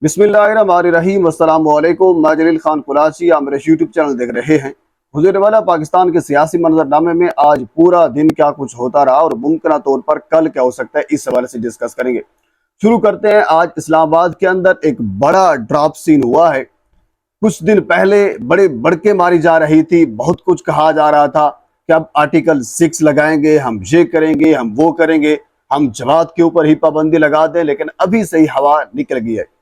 बिस्मिल्लाहिर्रहमानिर्रहीम। अस्सलाम वालेकुम। मैं जलील खान कुलाची, आप मेरे यूट्यूब चैनल देख रहे हैं। हुजूर वाला पाकिस्तान के सियासी मंजरनामे में आज पूरा दिन क्या कुछ होता रहा और मुमकिन तौर पर कल क्या हो सकता है, इस हवाले से डिस्कस करेंगे। शुरू करते हैं। आज इस्लामाबाद के अंदर एक बड़ा ड्रॉप सीन हुआ है। कुछ दिन पहले बड़े बड़के मारी जा रही थी, बहुत कुछ कहा जा रहा था कि अब आर्टिकल 6 लगाएंगे, हम ये करेंगे, हम वो करेंगे, हम जमात के ऊपर ही पाबंदी लगा दें। लेकिन अभी से ही हवा निकल गई है।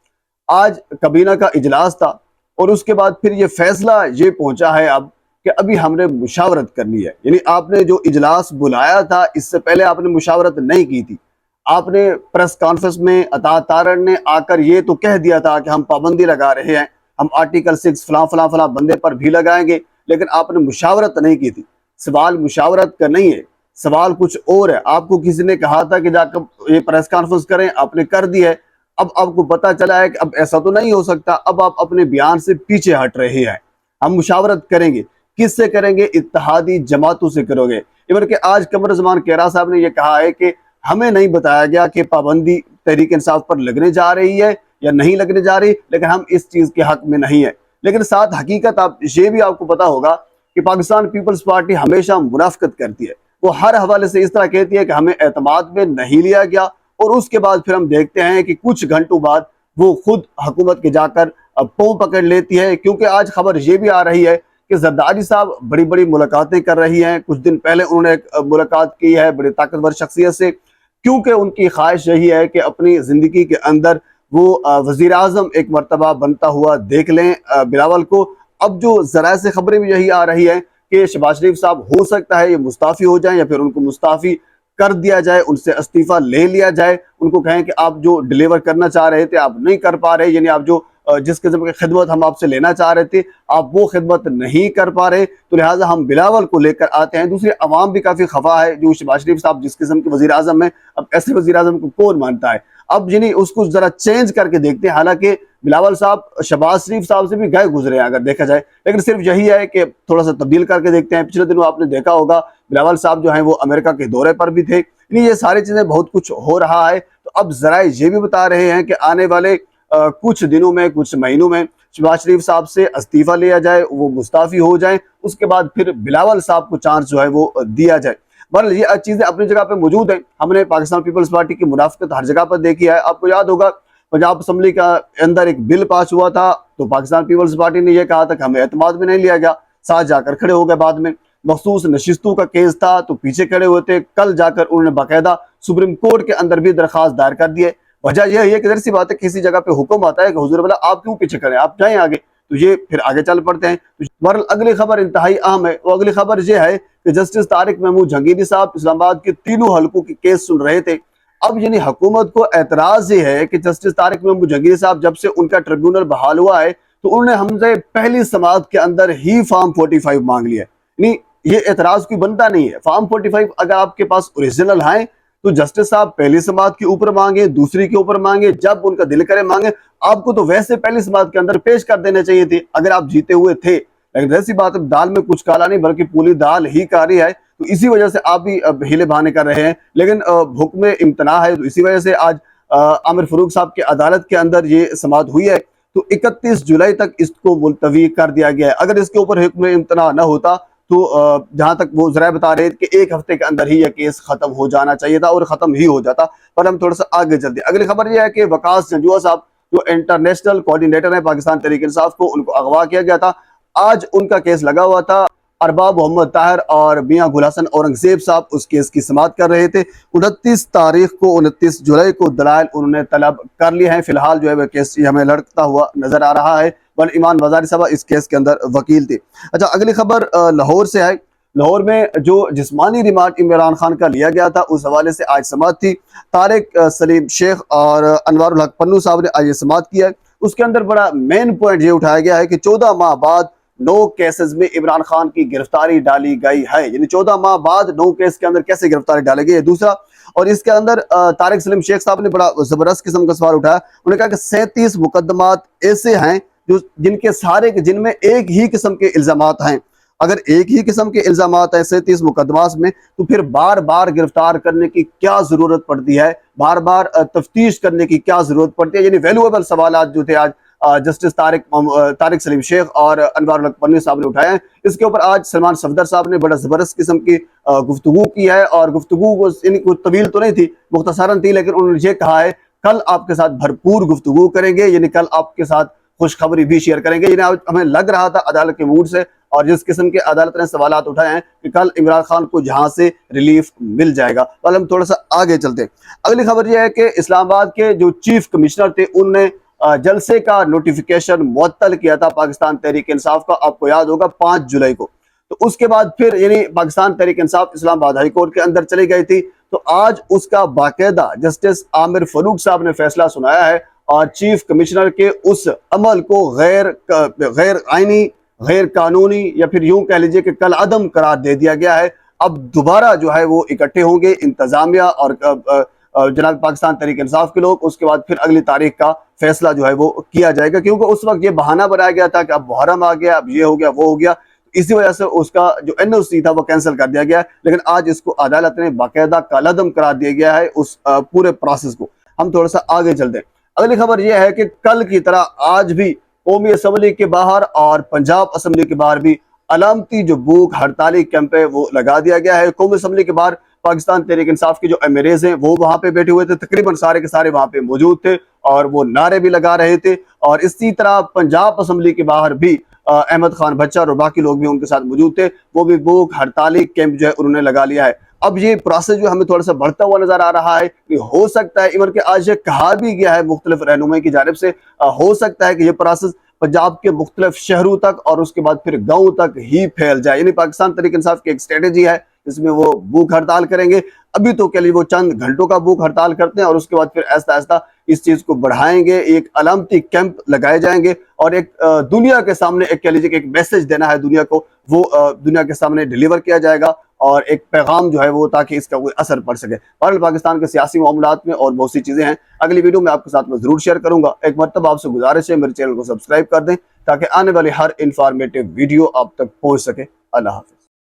आज कबीना का इजलास था और उसके बाद फिर ये फैसला ये पहुंचा है अब कि अभी हमने मुशावरत करनी है। यानी आपने जो इजलास बुलाया था, इससे पहले आपने मुशावरत नहीं की थी। आपने प्रेस कॉन्फ्रेंस में अता तारण ने आकर ये तो कह दिया था कि हम पाबंदी लगा रहे हैं, हम आर्टिकल 6 फलां फलां फलां बंदे पर भी लगाएंगे, लेकिन आपने मुशावरत नहीं की थी। सवाल मुशावरत का नहीं है, सवाल कुछ और है। आपको किसी ने कहा था कि जाकर ये प्रेस कॉन्फ्रेंस करें, आपने कर दी है। अब आपको पता चला है कि अब ऐसा तो नहीं हो सकता, अब आप अपने बयान से पीछे हट रहे हैं। हम मुशावरत करेंगे, किससे करेंगे? इत्तेहादी जमातों से करोगे। इवन कि आज कमरुज़्ज़मान कैरा साहब ने यह कहा है कि हमें नहीं बताया गया कि पाबंदी तहरीक इंसाफ पर लगने जा रही है या नहीं लगने जा रही, लेकिन हम इस चीज के हक में नहीं है। लेकिन साथ हकीकत आप ये भी आपको पता होगा कि पाकिस्तान पीपल्स पार्टी हमेशा मुनाफिकत करती है। वो हर हवाले से इस तरह कहती है कि हमें एतमाद में नहीं लिया गया, और उसके बाद फिर हम देखते हैं कि कुछ घंटों बाद वो खुद हुकूमत के जाकर पांव पकड़ लेती है। क्योंकि आज खबर ये भी आ रही है कि जरदारी साहब बड़ी बड़ी मुलाकातें कर रही हैं। कुछ दिन पहले उन्होंने एक मुलाकात की है बड़ी ताकतवर शख्सियत से, क्योंकि उनकी ख्वाहिश यही है कि अपनी जिंदगी के अंदर वो वजीर आजम एक मरतबा बनता हुआ देख लें बिलावल को। अब जो जराए से खबरें भी यही आ रही है कि शहबाज शरीफ साहब हो सकता है ये मुस्ताफी हो जाएं, या फिर उनको मुस्ताफी कर दिया जाए, उनसे इस्तीफा ले लिया जाए। उनको कहें कि आप जो डिलीवर करना चाह रहे थे आप नहीं कर पा रहे, यानी आप जो जिस किस्म की खिदमत हम आपसे लेना चाह रहे थे आप वो खिदमत नहीं कर पा रहे, तो लिहाजा हम बिलावल को लेकर आते हैं। दूसरी अवाम भी काफी खफा है, जो शहबाज शरीफ साहब जिस किस्म के वजीर आजम है, अब ऐसे वजीर आजम को कौन मानता है। अब यानी उसको जरा चेंज करके देखते हैं। हालांकि बिलावल साहब शहबाज शरीफ साहब से भी गए गुजरे हैं अगर देखा जाए, लेकिन सिर्फ यही है कि थोड़ा सा तब्दील करके देखते हैं। पिछले दिनों आपने देखा होगा बिलावल साहब जो हैं वो अमेरिका के दौरे पर भी थे। ये सारी चीजें बहुत कुछ हो रहा है। तो अब जरा ये भी बता रहे हैं कि आने वाले कुछ दिनों में, कुछ महीनों में शहबाज शरीफ साहब से इस्तीफा लिया जाए, वो मुस्ताफी हो जाए, उसके बाद फिर बिलावल साहब को चांस जो है वो दिया जाए। बहरहाल ये चीजें अपनी जगह पे मौजूद हैं। हमने पाकिस्तान पीपल्स पार्टी की मुनाफिकत हर जगह पर देखी है। आपको याद होगा पंजाब असम्बली का अंदर एक बिल पास हुआ था, तो पाकिस्तान पीपल्स पार्टी ने यह कहा था कि हमें एतमाद में नहीं लिया गया, साथ जाकर खड़े हो गए। बाद में मखसूस नशिस्तों का केस था तो पीछे खड़े हुए थे। कल जाकर उन्होंने बाकायदा सुप्रीम कोर्ट के अंदर भी दरखास्त दायर कर दी है। वजह यह है कि जैसी बात है, किसी जगह पे हुक्म आता है कि हुजूर वाला आप क्यों पीछे खड़े हैं, आप जाएं आगे, तो ये फिर आगे चल पड़ते हैं। तो बहरहाल अगली खबर इंतहाई अहम है। वो अगली खबर यह है कि जस्टिस तारिक महमूद जहांगीरी साहब इस्लामाबाद के तीनों हलकों के केस सुन रहे थे। अब यानी हुकूमत को एतराज ये है कि जस्टिस तारिक महमूद जहांगीरी साहब जब से उनका ट्रिब्यूनल बहाल हुआ है, तो उन्होंने हमसे पहली समाअत के अंदर ही फॉर्म 45 मांग लिया। यानी ये एतराज कोई बनता नहीं है। फॉर्म 45 अगर आपके पास ओरिजिनल है तो जस्टिस साहब पहली समाअत के ऊपर मांगे, दूसरी के ऊपर मांगे, जब उनका दिल करे मांगे। आपको तो वैसे पहली समाअत के अंदर पेश कर देने चाहिए थे अगर आप जीते हुए थे। लेकिन ऐसी बात है, दाल में कुछ काला नहीं बल्कि पूरी दाल ही काली है, तो इसी वजह से आप भी हीले बहाने कर रहे हैं। लेकिन हुक्म इम्तना है, तो इसी वजह से आज आमिर फारूक साहब की अदालत के अंदर ये समाअत हुई है। तो 31 जुलाई तक इसको मुलतवी कर दिया गया है। अगर इसके ऊपर हुक्म इम्तना न होता तो जहां तक वो जरा बता रहे थे कि एक हफ्ते के अंदर ही यह केस खत्म हो जाना चाहिए था, और खत्म ही हो जाता। पर हम थोड़ा सा आगे चलते। अगली खबर यह है कि वकास जंजुआ साहब जो इंटरनेशनल कोऑर्डिनेटर है पाकिस्तान तहरीक इंसाफ को, उनको अगवा किया गया था। आज उनका केस लगा हुआ था। अरबाब मोहम्मद ताहिर और मियां गुल हसन औरंगजेब साहब उस केस की समाअत कर रहे थे। 29 जुलाई को दलाइल उन्होंने तलब कर लिए हैं। फिलहाल जो है वह केस हमें लड़ता हुआ नजर आ रहा है। बल ईमान वजारी साहब इस केस के अंदर वकील थे। अच्छा, अगली खबर लाहौर से है। लाहौर में जो जिस्मानी रिमांड इमरान खान का लिया गया था, उस हवाले से आज समाअत थी। तारिक सलीम शेख और अनवारुल हक पन्नू साहब ने आज ये समाअत किया है। उसके अंदर बड़ा मेन पॉइंट ये उठाया गया है कि 14 माह बाद 9 केसेस में इमरान खान की गिरफ्तारी डाली गई है। यानी 14 माह बाद 9 केस के अंदर कैसे गिरफ्तारी डाली गई है दूसरा। और इसके अंदर तारिक सलीम शेख साहब ने बड़ा जबरदस्त किस्म का सवाल उठाया। उन्होंने कहा कि 37 मुकदमात ऐसे हैं जो जिनके सारे जिनमें एक ही किस्म के इल्जामात हैं। اگر ایک ہی قسم کے الزامات ہیں 37 مقدمات میں تو پھر بار بار گرفتار کرنے کی کیا ضرورت پڑتی ہے، بار بار تفتیش کرنے کی کیا ضرورت پڑتی ہے؟ یعنی ویلیویبل سوالات جو تھے آج جسٹس طارق سلیم شیخ اور انوار الحق پنی صاحب نے اٹھائے ہیں، اس کے اوپر آج سلمان صفدر صاحب نے بڑا زبردست قسم کی گفتگو کی ہے، اور گفتگو کوئی طویل تو نہیں تھی، مختصراً تھی، لیکن انہوں نے یہ کہا ہے کل آپ کے ساتھ بھرپور گفتگو کریں گے، یعنی کل آپ کے ساتھ خوشخبری بھی شیئر کریں گے۔ یعنی ہمیں لگ رہا تھا عدالت کے موڈ سے اور جس قسم کے عدالت نے سوالات اٹھائے ہیں کہ کل عمران خان کو جہاں سے ریلیف مل جائے گا۔ اور ہم تھوڑا سا آگے چلتے ہیں، اگلی خبر یہ ہے کہ اسلام آباد کے جو چیف کمشنر تھے انہوں نے جلسے کا نوٹیفیکیشن معطل کیا تھا پاکستان تحریک انصاف کا، آپ کو یاد ہوگا 5 جولائی کو۔ تو اس کے بعد پھر یعنی پاکستان تحریک انصاف اسلام آباد ہائی کورٹ کے اندر چلی گئی تھی، تو آج اس کا باقاعدہ جسٹس عامر فاروق صاحب نے فیصلہ سنایا ہے اور چیف کمشنر کے اس عمل کو غیر آئینی، غیر قانونی، یا پھر یوں کہہ لیجئے کہ کل عدم قرار دے دیا گیا ہے۔ اب دوبارہ جو ہے وہ اکٹھے ہوں گے انتظامیہ اور جناب پاکستان تحریک انصاف کے لوگ، اس کے بعد پھر اگلی تاریخ کا فیصلہ جو ہے وہ کیا جائے گا، کیونکہ اس وقت یہ بہانہ بنایا گیا تھا کہ اب محرم آ گیا، اب یہ ہو گیا وہ ہو گیا، اسی وجہ سے اس کا جو NOC تھا وہ کینسل کر دیا گیا، لیکن آج اس کو عدالت نے باقاعدہ کالعدم قرار دیا گیا ہے اس پورے پروسیس کو۔ ہم تھوڑا سا آگے چلتے ہیں، اگلی خبر یہ ہے کہ کل کی طرح آج بھی قومی اسمبلی کے باہر اور پنجاب اسمبلی کے باہر بھی علامتی جو بھوک ہڑتالی کیمپ ہے وہ لگا دیا گیا ہے۔ قومی اسمبلی کے باہر پاکستان تحریک انصاف کے جو MLAs ہیں وہ وہاں پہ بیٹھے ہوئے تھے، تقریباً سارے کے سارے وہاں پہ موجود تھے اور وہ نعرے بھی لگا رہے تھے، اور اسی طرح پنجاب اسمبلی کے باہر بھی احمد خان بچر اور باقی لوگ بھی ان کے ساتھ موجود تھے، وہ بھی بھوک ہڑتالی کیمپ جو ہے انہوں نے لگا لیا ہے۔ اب یہ پروسیس جو ہمیں تھوڑا سا بڑھتا ہوا نظر آ رہا ہے کہ ہو سکتا ہے، ایون کہ آج یہ کہا بھی گیا ہے مختلف رہنمائی کی جانب سے، ہو سکتا ہے کہ یہ پروسیس پنجاب کے مختلف شہروں تک اور اس کے بعد پھر گاؤں تک ہی پھیل جائے۔ یعنی پاکستان تحریک انصاف کی ایک اسٹریٹجی ہے جس میں وہ بھوک ہڑتال کریں گے، ابھی تو کے لیے وہ چند گھنٹوں کا بھوک ہڑتال کرتے ہیں اور اس کے بعد پھر آہستہ آہستہ اس چیز کو بڑھائیں گے، ایک علامتی کیمپ لگائے جائیں گے اور ایک دنیا کے سامنے ایک کہہ لیجیے کہ ایک میسج دینا ہے دنیا کو، وہ دنیا کے سامنے ڈیلیور کیا جائے گا اور ایک پیغام جو ہے وہ تاکہ اس کا کوئی اثر پڑ سکے۔ بہرحال پاکستان کے سیاسی معاملات میں اور بہت سی چیزیں ہیں، اگلی ویڈیو میں آپ کے ساتھ میں ضرور شیئر کروں گا۔ ایک مرتبہ آپ سے گزارش ہے میرے چینل کو سبسکرائب کر دیں تاکہ آنے والی ہر انفارمیٹیو ویڈیو آپ تک پہنچ سکے۔ اللہ حافظ۔